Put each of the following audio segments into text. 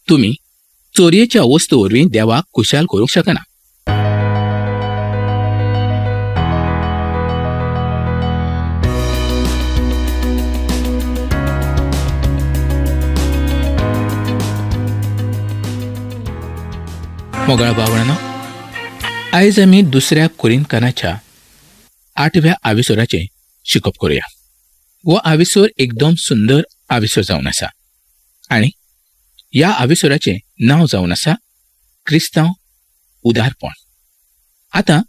तुम्ही चोरयेच्या वस्तू वरवीं देवाक खुशाल करूंक शकना. मोगाळ भावणानो, आयज आमी दुसऱ्या कोरिंथकानाच्या 8व्या आविसोराचे शिकप करूया. हो आविसोर एकदम सुंदर आविसोर जावन आसा आनी ह्या आविसोराचे नांव जावन आसा क्रिस्तांव उदारपण. आतां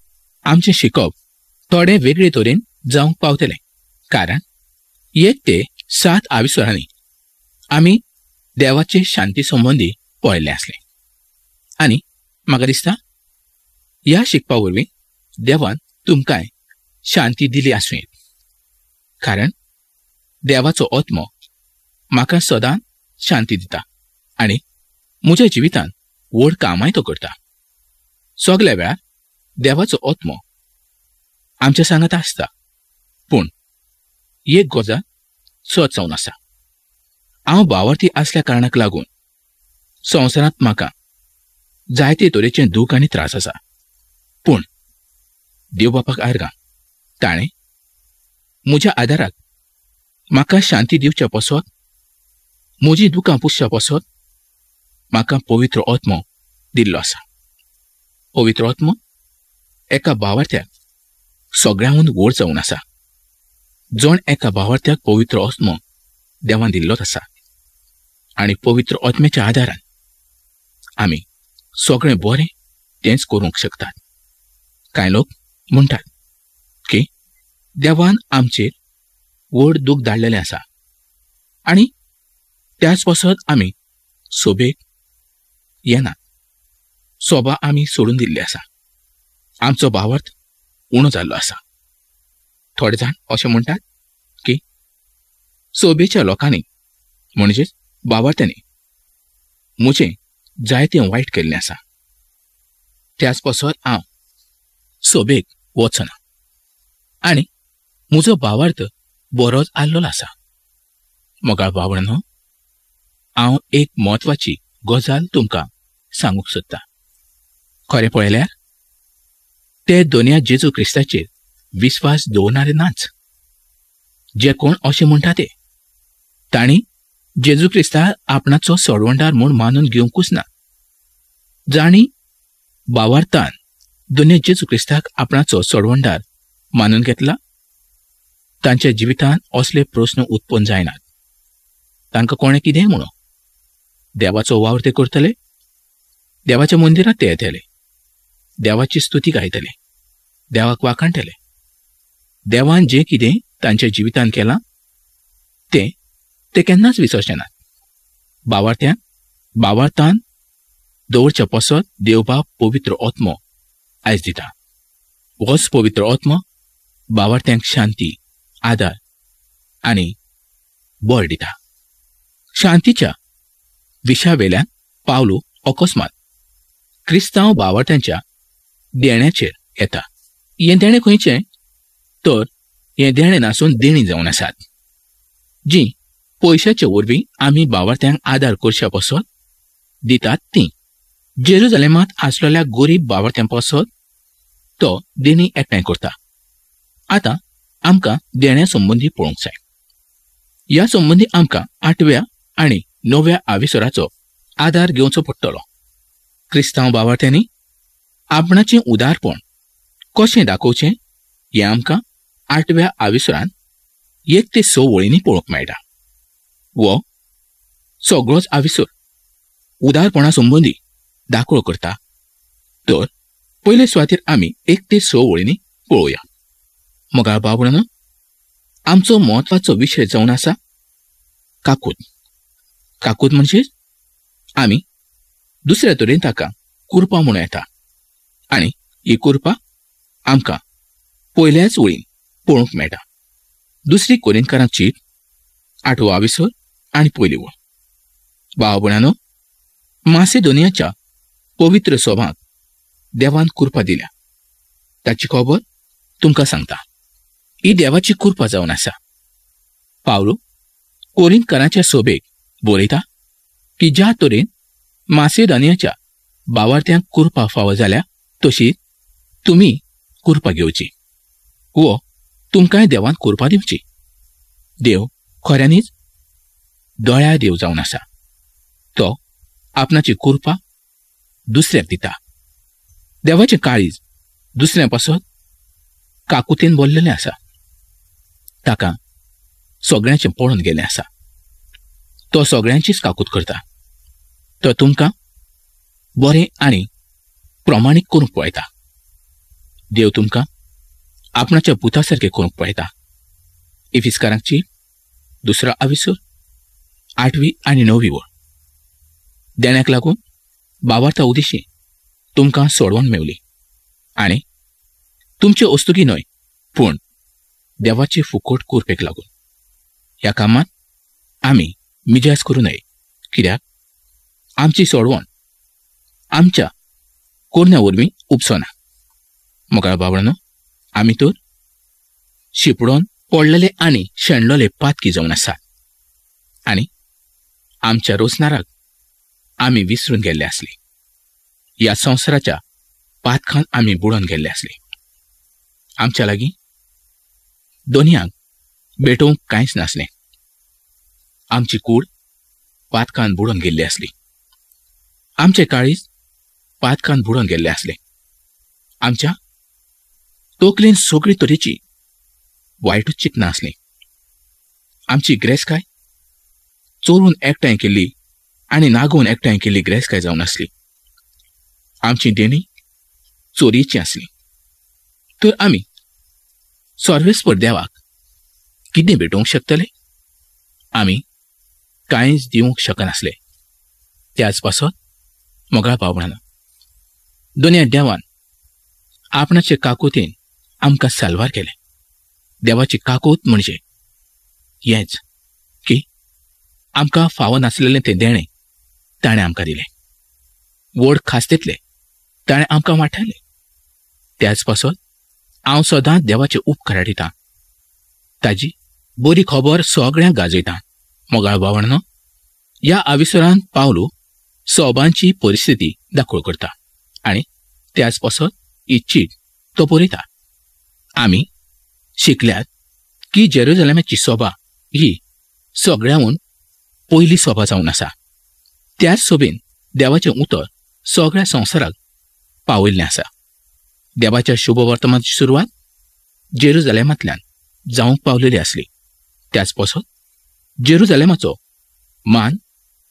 आमचें शिकप थोडे वेगळे तरेन जावंक पावतलें, कारण 1 ते 7 आविसोरांनी आमी देवाचे शांती संबंदी पळयल्लें आसलें. आनी म्हाका दिसता ह्या शिकपा वरवीं देवान तुमकांय शांती दिली आसूं येत, कारण देवाचो आत्मो म्हाका सदांच शांती दिता आनी म्हज्या जिवितांत व्हड कामांय तो करता. सगल्या वेळार देवाचो आत्मो आमच्या सांगात आसता, पूण एक गजाल सच जावन आसा. हांव भावार्थी आसल्या कारणाक लागून संवसारांत म्हाका जायते तरेचे दूख आनी त्रास आसा, पूण देव बापाक आर्गां ताणें म्हज्या आदाराक म्हाका शांती दिवच्या पसत, म्हजी दुखां पुसच्या पसत म्हाका पवित्र आत्मो दिल्लो आसा. पवित्र आत्मो एका भावार्थ्याक सगळ्यांहून व्हड जावन आसा. जण एका भावार्थ्याक पवित्र आत्मो देवान दिल्लोच आसा आनी पवित्र आत्म्याच्या आदारान आमी सगळें बरें तेंच करूंक शकतात. कांय लोक म्हणटात की देवान आमचेर व्हड दूख धाडलेलें आसा आनी त्याच पसत आमी सोबेक येनात. सोबा आमी सोडून दिल्ली आसा. आमचो भावार्थ उणो जाल्लो आसा. थोडे जाण अशें म्हणटात की सोबेच्या लोकांनी म्हणजेच भावार्थ्यांनी म्हजें जायतें वायट केल्लें आसा, त्याच पसत हांव सोबेक वचना आनी म्हजो भावार्थ बरोच आसलेलो आसा. मोगाळ भावणानो, हांव एक म्हत्वाची गजाल तुमकां सांगूंक सोदता. खरें पळयल्यार ते दोनया जेजू क्रिस्ताचेर विस्वास दवरणारे नाच. जे कोण अशें म्हणटा ते तांणी जेजू क्रिस्ताक आपणाचो सोडवणदार म्हूण मानून घेवंकूच ना. जाणी भावार्थान दोनया जेजू क्रिस्ताक आपणाचो सोडवणदार मानून घेतला, तांच्या जिवितांत असले प्रस्न उत्पन्न जायनात. तांकां कोणें कितेंय म्हणो, देवाचो वावर ते करतले, देवाच्या मंदिरांत ते येतले, देवाची स्तुती गायतले, देवाक वाखाणटले. देवान जें कितें तांच्या जिवितांत केलां ते केन्नाच विसरचे नात. भावार्थान दवरच्या पसत देवबाब पवित्र आत्मो आयज दिता. होच पवित्र आत्मो भावार्थ्यांक शांती, आदार आनी बळ दिता. शांतीच्या विशया वेल्यान पावलो अकस्मात क्रिस्तांव भावार्थ्यांच्या देण्याचेर येता. हें देणें खंयचें तर हें देणें नासून देणी जावन आसात, जीं पयशाच्या वरवीं आमी भावार्थ्यांक आदार करच्या पसत दितात तीं. जेरुजालेमांत आसलेल्या गरीब भावार्थ्यां पसत तो देणी एकठांय करता. आतां आमकां देण्या संबंदी पळोवंक जाय. ह्या संबंदी आमकां 8व्या आनी 9व्या आविसोराचो आदार घेवचो पडटलो. क्रिस्तांव भावार्थ्यांनी आपणाचें उदारपण कशें दाखोवचें हें आमकां 8व्या आविसोरांत 1 ते 6 वळींनी पळोवंक मेळटा. वो सगळोच आविसोर उदारपणा संबंदी दाखलो करता. तर पयले सुवातेर आमी 1 ते 6 वळींनी पळोवया. मोगाळ भावणानो, आमचो म्हत्वाचो विशय जावन आसा काकूत. काकूत म्हणजे आमी दुसऱ्या तरेन ताका कुरपा म्हणूं येता आनी ही कुरपा आमकां पयल्याच वळीन पळोवंक मेळटा. दुसरी कोरिंथकारांक चीट 8वो आविसोर आनी पयली वळ. भाव भयणानो, मासेदोनियाच्या पवित्र सोबाक देवान कुरपा दिल्या. ताची खबर तुमकां सांगता. ही देवाची कुरपा जावन आसा. पावलो कोरिंथकारांच्या सोबेक बरयता की ज्या तरेन मासेडोनियाच्या भावार्थ्यांक कुरपा फावो जाल्या तशी तुमी कुरपा घेवची वो तुमकांय देवान कुरपा दिवची. देव खऱ्यांनीच दोळ्या देव जावन आसा. तो आपणाची कुरपा दुसऱ्याक दिता. देवाचें काळीज दुसऱ्या पासत काकुतेन बोल्लेलें आसा. ताका सगळ्यांचें पळोवन गेलें आसा. तो सगळ्यांचीच काकूत करता. तो तुमकां बरें आनी प्रमाणीक करूंक पळयता. देव तुमकां आपणाच्या पुता सारकें करूंक पळयता. इफिस्कारांची 2 आविसर 8वी आनी 9वी वळ. देण्याक लागून भावार्था उद्देशी तुमकां सोडवण मेवली आनी तुमचे वस्तुकी न्हय पूण देवाची फुकट कुरपेक लागून. ह्या कामांत आमी मिजाज करूं नये, कित्याक आमची सोडवण आमच्या कोरण्या वरवीं उपसना. मोगाळ बाबळांनो, आमी तर शिपडोन पडलेले आनी शेणलोले पातकी जावन आसात आनी आमच्या रोसनाराक आमी विसरून गेल्ले आसले. ह्या संवसाराच्या पातखान आमी बुडोवन गेल्ले आसले. आमच्या लागीं दोनयांक भेटोवंक कांयच नासलें. आमची कूड पातकान बुडोवन गेल्ली आसली. आमचे काळीज पातकान बुडोवन गेल्ले आसले. आमच्या तोकलेन सगळे तरेची वायटूच चिंतनां आसलीं. आमची ग्रेसकाय चोरून एकठांय केल्ली आनी नागोवन एकठांय केल्ली ग्रेसकाय जावन आसली. आमची देणी चोरयेची आसली. तर आमी सर्वेस्पर देवाक कितें भेटोवंक शकतले? आमी कांयच दिवंक शकनासले. त्याच पासत मोगाळ पावणाना दोनया देवान आपणाचे काकुतेन आमकां साल्वार केले. देवाची काकूत म्हणजे हेंच की आमकां फावो नासलेलें तें देणें ताणें आमकां दिलें. व्हड खास्तेतले ताणें आमकां वांटयलें. त्याच पासत हांव सदांच देवाचे उपकार आठयतां. ताजी बरी खबर सगळ्यांक गाजयतां. मोगाळ भावणानो, ह्या आविसरांत पावलो सोबांची परिस्थिती दाखोळ करता आनी त्याच पासत ही चीट तो बरयता. आमी शिकल्यात की जेरुसलेमाची सोबा ही सगळ्यांहून पयली सोबा जावन आसा. त्याच सोबेन देवाचें उतर सगळ्या संवसाराक पावयल्लें आसा. देवाच्या शुभ वर्तमानाची सुरवात जेरुसलेमांतल्यान जावंक पावलेली आसली. त्याच पासत जेरुसलेमाचो मान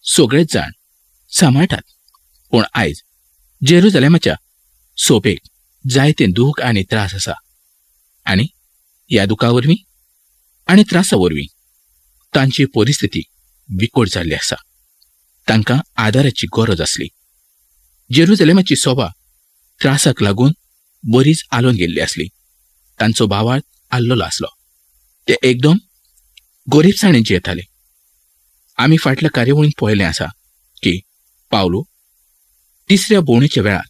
सगळेच जाण सांबाळटात. पूण आयज जेरुसलेमाच्या सोबेक जायते दूख आनी त्रास आसा आनी ह्या दुखा वरवीं आनी त्रासा वरवीं तांची परिस्थिती विकट जाल्ली आसा. तांकां आदाराची गरज आसली. जेरुसलेमाची सोबा त्रासाक लागून बरीच आलोवन गेल्ली आसली. तांचो भावार्थ आल्लोलो आसलो. ते एकदम गरीबसाणेन जियेताले. आमी फाटल्या कार्यावळींत पळयलें आसा की पावलो 3ऱ्या भोंवडेच्या वेळार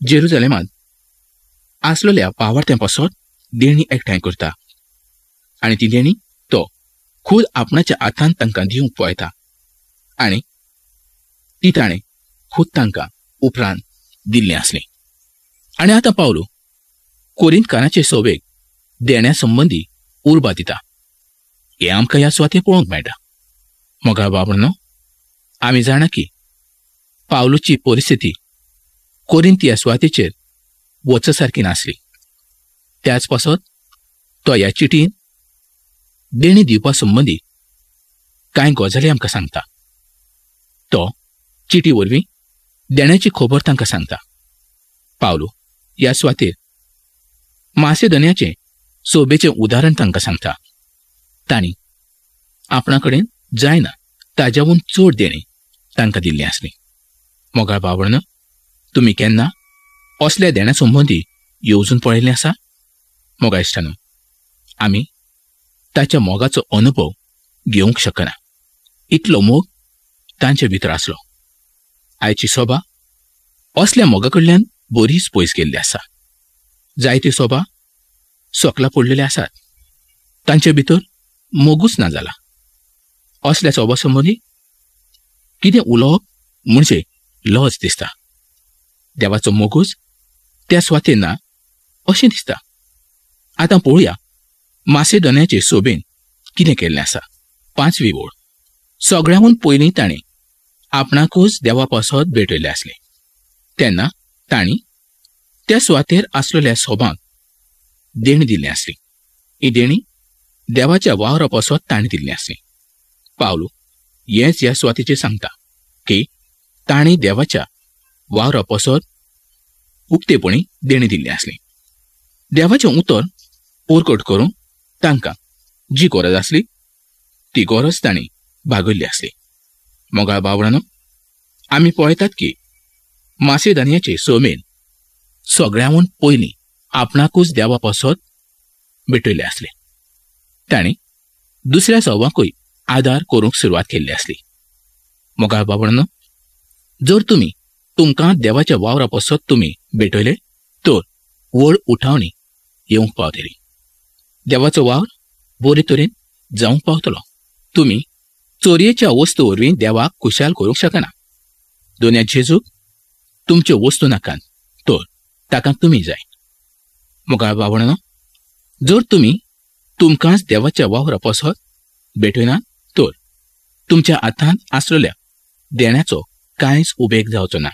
जेरुसलेमांत आसलेल्या भावार्थ्यां पासत देणी एकठांय करता आनी ती देणी तो खूद आपणाच्या हातान तांकां दिवंक पळयता आनी ती ताणें खूद तांकां उपरांत दिल्लीं आसलीं. आनी आतां पावलो कोरिंथकाराचे सोबेक देण्या संबंदी उर्बा दिता. हें आमकां ह्या सुवातेर पळोवंक मेळटा. मोगाळ बाबळांनो, आमी जाणा की पावलोची परिस्थिती कोरिंथ ह्या सुवातेचेर वच सारकी नासली. त्याच पासत तो ह्या चिटीन देणी दिवपा संबंदी कांय गजाली आमकां सांगता. तो चिटी वरवीं देण्याची खबर तांकां सांगता. पावलो ह्या सुवातेर मासेडोनियाचें सोबेचें उदाहरण तांकां सांगता. तांणी आपणा कडेन जायना ताज्याहून चड देणी तांकां दिल्ली आसली. मोगाळ बाबळांनो, तुमी केन्ना असल्या देण्या संबंदी येवजून पळयल्लें आसा? मोगाळ इश्टांनो, आमी ताच्या मोगाचो अनुभव घेवंक शकना. इतलो मोग तांचे भितर आसलो. आयची सोबा असल्या मोगा कडल्यान बरीच पयस गेल्ली आसा. जायत्यो सोबा सोकला पडलेले आसात. तांचे भितर मोगूच ना जाला. असल्या सोबा संबंदी कितें उलोवप म्हणजे लॉज दिसता. देवाचो मोगूच त्या स्वातेन ना अशें दिसता. आतां पळोवया मासेदोनियाचे सोबेन कितें केल्लें आसा. 5वी ओळ. सगळ्यांहून पयलीं ताणें आपणाकूच देवा पासत भेटयले आसले. तेन्ना तांणी त्या सुवातेर आसलेल्या सोबांक देणी दिल्ली आसली. ही देणी देवाच्या वावरा पासत ताणें दिल्ली आसली. पावलो हेंच ह्या सुवातेचेर सांगता की तांणी देवाच्या वावरा पासत उक्तेपणी देणी दिल्ली आसली. देवाचें उतर पोरकट करूंक तांकां जी गरज आसली ती गरज तांणी भागयल्ली आसली. मोगाळ बावळांनो, आमी पळयतात की मासेदोनियाचे सोबेन सगळ्यांहून पयलीं आपणाकूच देवा पासत भेटयले आसले. तांणी दुसऱ्या सोबांकूय आदार करूंक सुरवात केल्ली आसली. मोगाळ बावळांनो, जर तुमकां देवाच्या वावरा पासत तुमी भेटयले तर व्हड उठावणी येवंक पावतली. देवाचो वावर बरे तरेन जावंक पावतलो. तुमी चोरयेच्या वस्तू वरवीं देवाक खुशाल करूंक शकना. दोनया जेजूक तुमच्यो वस्तू नाकात तर ताका तुमी जाय. मोगाळ बावळांनो, जर तुमकांच देवाच्या वावरा पासत भेटयनात तर तुमच्या हातांत आसलेल्या देण्याचो कांयच उपेग जावचो ना.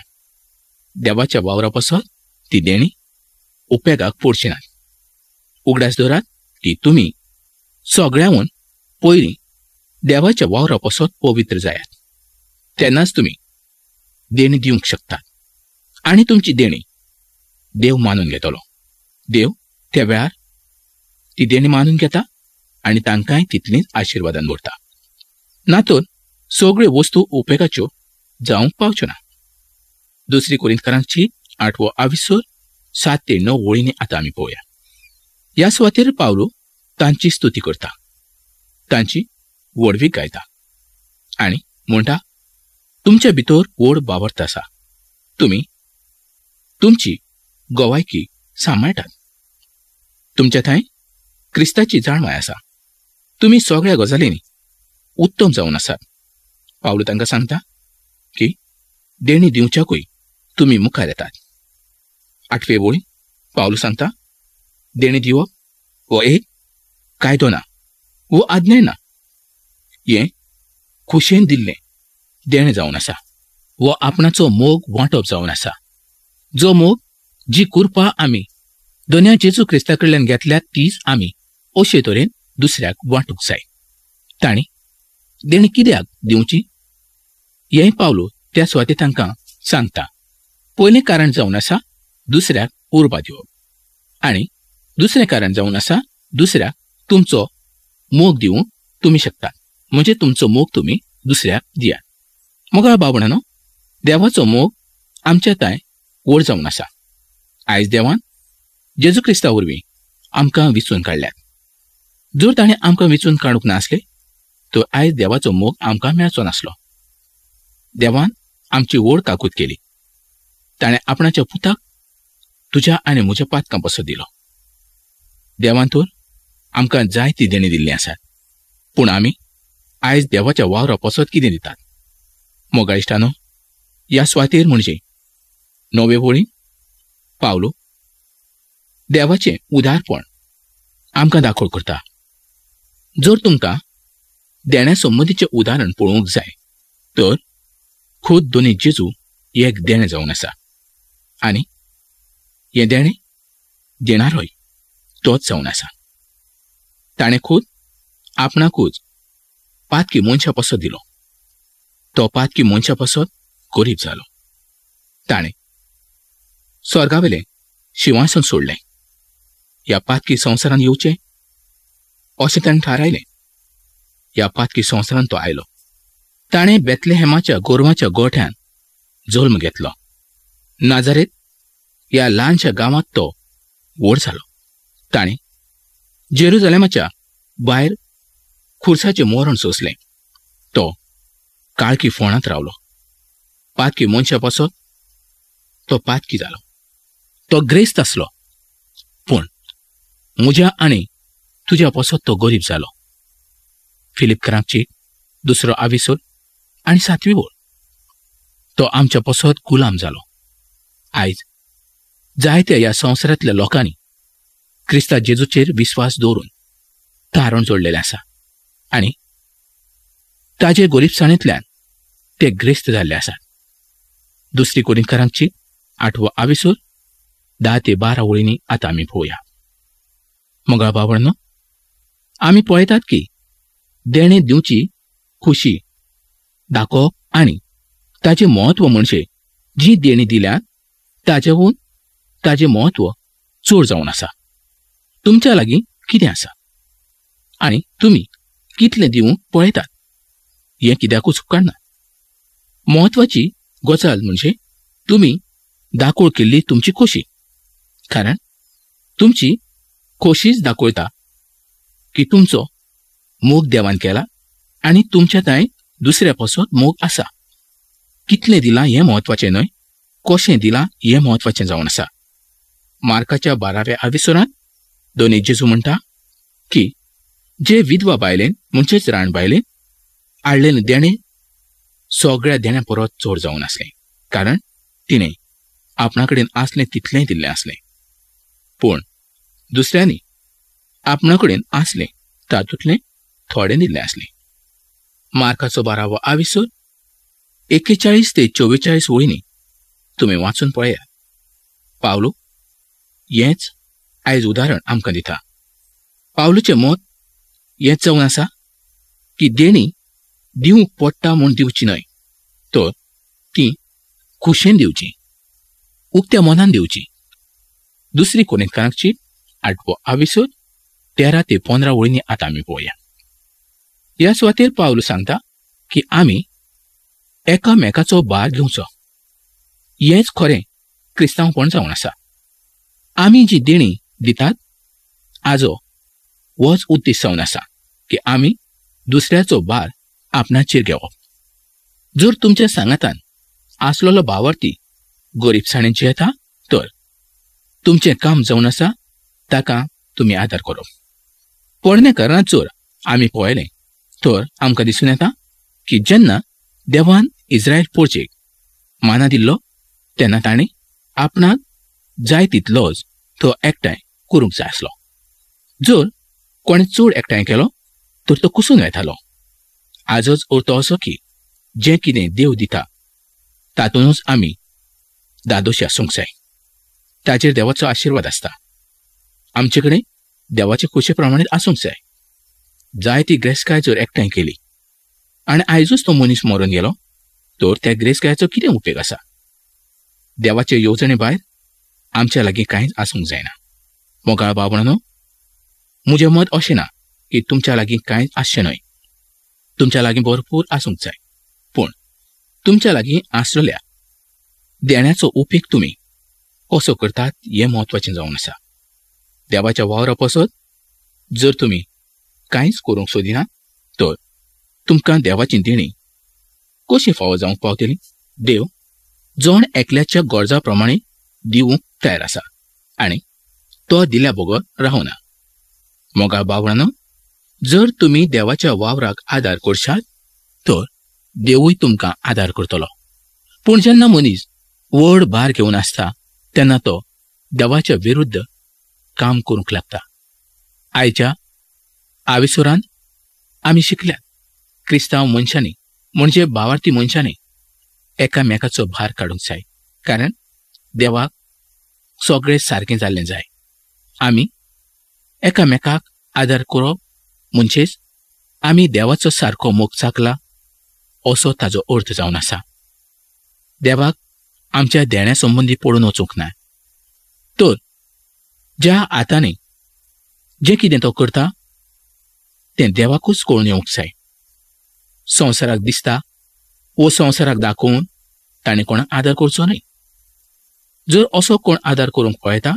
देवाच्या वावरा पासत ती देणी उपेगाक पडची नात. उगडास दवरात की तुमी सगळ्यांहून पयलीं देवाच्या वावरा पासत पवित्र जायात. तेन्नाच तुमी देणी दिवंक शकतात आनी तुमची देणी देव मानून घेतलो. देव त्या वेळार ती देणी मानून घेता आनी तांकांय तितलींच आशिर्वादान भरता. ना तर सगळ्यो वस्तू उपेगाच्यो जावंक पावच्यो ना. 2 कोरिंथकारांची 8वो आविसर 7 ते 9 वळींनी आतां आमी पळोवया. ह्या सुवातेर पावलो तांची स्तुती करता, तांची वडवीक गायता आनी म्हणटा, तुमच्या भितर व्हड बावर्त आसा. तुमी तुमची गोवायकी सांबाळटात. तुमच्या थंय क्रिस्ताची जाणवाय आसा. तुमी सगळ्या गजालींनी उत्तम जावन आसात. पावलो तांकां सांगता की देणी दिवच्याकूय तुमी मुखार येतात. 8वे वळी पावलो सांगता, देणी दिवप हो एक कायदो ना, वो आज्ञा ना. हें खुशेन दिल्लें देणें जावन आसा. वो आपणाचो मोग वांटप जावन आसा. जो मोग, जी कृपा आमी दोनया जेजू क्रिस्ता कडल्यान घेतल्या तीच आमी अशे तरेन दुसऱ्याक वांटूंक जाय. तांणी देणी कित्याक दिवची हें पावलो त्या सुवातेर तांकां सांगता. पयलें कारण जावन आसा दुसऱ्याक उर्बा दिवप आनी दुसरें कारण जावन आसा दुसऱ्याक तुमचो मोग दिवंक तुमी शकतात. म्हणजे तुमचो मोग तुमी दुसऱ्याक दियात. मोगाळ बावळांनो, देवाचो मोग आमच्या ताय व्हड जावन आसा. आयज देवान जेजू क्रिस्ता वरवीं आमकां विचून काडल्यात. जर ताणें आमकां विचून काडूंक नासले तर आयज देवाचो मोग आमकां मेळचो नासलो. देवान आमची व्हड काकूत केली. ताणें आपणाच्या पुताक तुज्या आनी म्हज्या पातकां पासत दिलो. देवान तर आमकां जाय ती देणी दिल्ली आसात. पूण आमी आयज देवाच्या वावरा पासत कितें दितात? मोगाळ इश्टानो, ह्या सुवातेर म्हणजे 9वे वळीन पावलो देवाचें उदारपण आमकां दाखोळ करता. जर तुमकां देण्या संबंदीचें उदाहरण पळोवंक जाय तर खुद दोनी जेजू एक देणें जावन आसा आनी हें देणें देणारोय तोच जावन आसा. ताणें खुद आपणाकूच पातकी मनशा पासत दिलो. तो पातकी मनशा पासत गरीब जालो. ताणें स्वर्गावेलें शिंवासन सोडलें. ह्या पातकी संवसारान येवचें अशें ताणें थारायलें. ह्या पातकी संवसारान तो आयलो. ताणें बेतलेहेमाच्या गोरवांच्या गोठ्यान जल्म घेतलो. नाजारेत ह्या ल्हानशा गांवांत तो व्हड जालो. ताणें जेरुजालेमाच्या भायर खुर्साचें मरण सोंसलें. तो काळकी फोंडांत रावलो. पातकी मनशा पासत तो पातकी जालो. तो ग्रेस्त आसलो पूण म्हज्या आनी तुज्या पासत तो गरीब जालो. फिलिपकारांची 2 आविसर आनी 7वी वळ. तो आमच्या पासत गुलाम जालो. आयज जायत्या ह्या संवसारांतल्या लोकांनी क्रिस्ता जेजूचेर विस्वास दवरून तारण जोडलेलें आसा आनी ताजे गरीबसाणींतल्यान ते ग्रेस्त जाल्ले आसात. 2 कोरिंथकारांची 8वो आविसूर 10 ते 12 वळींनी आतां आमी पळोवया. मोगाळ भावंडांनो, आमी पळयतात की देणे दिवची खुशी दाखोवप आनी ताचें म्हत्व म्हणजे जी देणी दिल्यात ताजेहून ताचें म्हत्व चड जावन आसा. तुमच्या लागीं कितें आसा आनी तुमी कितलें दिवंक पळयतात हें कित्याकूच उपकारना. म्हत्वाची गजाल म्हणजे तुमी दाखोळ केल्ली तुमची खोशी, कारण तुमची खोशीच दाखयता की तुमचो मोग देवान केला आनी तुमच्या थंय दुसऱ्या पासत मोग आसा. कितलें दिलां हें म्हत्वाचें न्हय, कशें दिलां हें म्हत्वाचें जावन आसा. मार्काच्या 12व्या आविसरांत दोनी जेजू म्हणटा की जे विधवा बायलेन म्हणजेच राण बायलेन हाडलेलें देणें सगळ्या देण्या परस चड जावन आसलें, कारण तिणें आपणा कडेन आसलें तितलेंय दिल्लें आसलें. पूण दुसऱ्यांनी आपणा कडेन आसलें तातूंतलें थोडें दिल्लें आसलें. मार्काचो 12वो आविसूर 41 ते 44 वळींनी तुमी वाचून पळया. पावलो हेंच आयज उदाहरण आमकां दिता. पावलुचें मत हेंच जावन आसा की देणी दिवंक पडटा म्हूण दिवची न्हय, तर ती खुशेन दिवची, उक्त्या मनान दिवची. 2 कोरिंथकारांची 8वो आविसूर 13 ते 15 वळींनी आतां आमी पळोवया. ह्या सुवातेर पावलो सांगता की आमी एकामेकाचो भार घेवचो. हेंच खरें क्रिस्तांवपण जावन आसा. आमी जी देणी दितात हाजो होच उद्देश जावन आसा की आमी दुसऱ्याचो भार आपणाचेर घेवप. जर तुमच्या सांगातान आसलोलो भावार्थी गरीबसाणेची येता तर तुमचें काम जावन आसा ताका तुमी आदार करप. पोरण्या कारणांत जर आमी पळयलें तर आमकां दिसून येता की जेन्ना देवान इस्रायल पोरचेक माना दिल्लो तेन्ना ताणें आपणाक जाय तितलोच तो एकठांय करूंक जाय आसलो. जर कोणें चड एकठांय केलो तर तो कुसून वयतालो. आजच अर्थ असो की जें कितें देव दिता तातूंतच आमी दादोशी आसूंक जाय. ताचेर देवाचो आशिर्वाद आसता. आमचे कडेन देवाचे खुशे प्रमाणें आसूंक जाय. जाय ती ग्रेसकाय जर एकठांय केली आनी आयजूच तो मनीस मरून गेलो तर त्या ग्रेसकायाचो कितें उपेग आसा. देवाचे येवजणे भायर आमच्या लागीं कांयच आसूंक जायना. मोगाळ भावंडांनो, म्हजें मत अशें ना की तुमच्या लागीं कांयच आसचें न्हय. तुमच्या लागीं भरपूर आसूंक जाय, पूण तुमच्या लागीं आसलेल्या देण्याचो उपेग तुमी कसो करतात हें म्हत्वाचें जावन आसा. देवाच्या वावरा पासत जर तुमी कांयच करूंक सोदिना तर तुमकां देवाची देणी कशी फावो जावंक पावतली. देव जण एकल्याच्या गरजा प्रमाणें दिवंक तयार आसा आनी तो दिल्या बगर रावना. मोगाळ भावंडांनो, जर तुमी देवाच्या वावराक आदार करशात तर देवूय तुमकां आदार करतलो. पूण जेन्ना मनीस व्हड भार घेवन आसता तेन्ना तो देवाच्या विरुद्ध काम करूंक लागता. आयच्या आविसुरांत आमी शिकल्यात क्रिस्तांव मनशांनी म्हणजे भावार्थी मनशांनी एकामेकाचो भार काडूंक जाय, कारण देवाक सगळें सारकें जाल्लें जाय. आमी एकामेकाक आदार करप म्हणजेच आमी देवाचो सारको मोग चाकला असो ताजो अर्थ जावन आसा. देवाक आमच्या देण्या संबंदी पडून वचूंक ना, तर ज्या हातांनी जें कितें तो करता तें देवाकूच कळून येवंक जाय. संवसाराक दिसता वो संवसाराक दाखोवन ताणें कोणाक आदार करचो न्हय. जर असो कोण आदार करूंक पळयता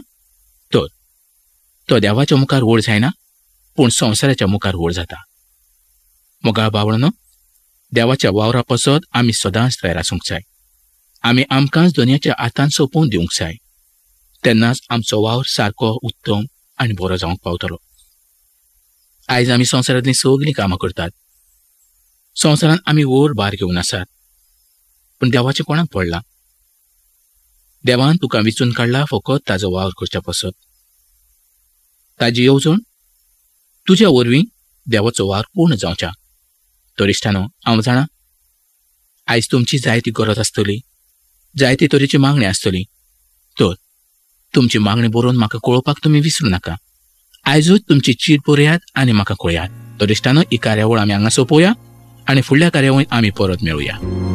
तर तो देवाच्या मुखार व्हड जायना, पूण संवसाराच्या मुखार व्हड जाता. मोगाळ भावंडांनो, देवाच्या वावरा पासत आमी सदांच तयार आसूंक जाय. आमी आमकांच दुनियाच्या हातांत सोंपोवन दिवंक जाय. तेन्नाच आमचो वावर सारको उत्तम आनी बरो जावंक पावतलो. आयज आमी संवसारांतलीं सगळीं कामां करतात. संवसारांत आमी व्हड भार घेवन आसात. पण देवाचें कोणाक पडलां? देवान तुका विचून काडला फकत ताजो वावर करच्या पासत. ताजी येवजण तुज्या वरवीं देवाचो वावर पूर्ण जावच्या. तर इश्टानो, हांव जाणा आयज तुमची जायती गरज आसतली, जायते तरेची मागणी आसतली. तर तुमची मागणी बरोवन म्हाका कळोवपाक तुमी विसरूं नाका. आयजूच तुमची चीट बरयात आनी म्हाका कळयात. तर इश्टानो, ही कार्यावळ आमी हांगा सोंपोवया आनी फुडल्या कार्यावळींत आमी परत मेळुया.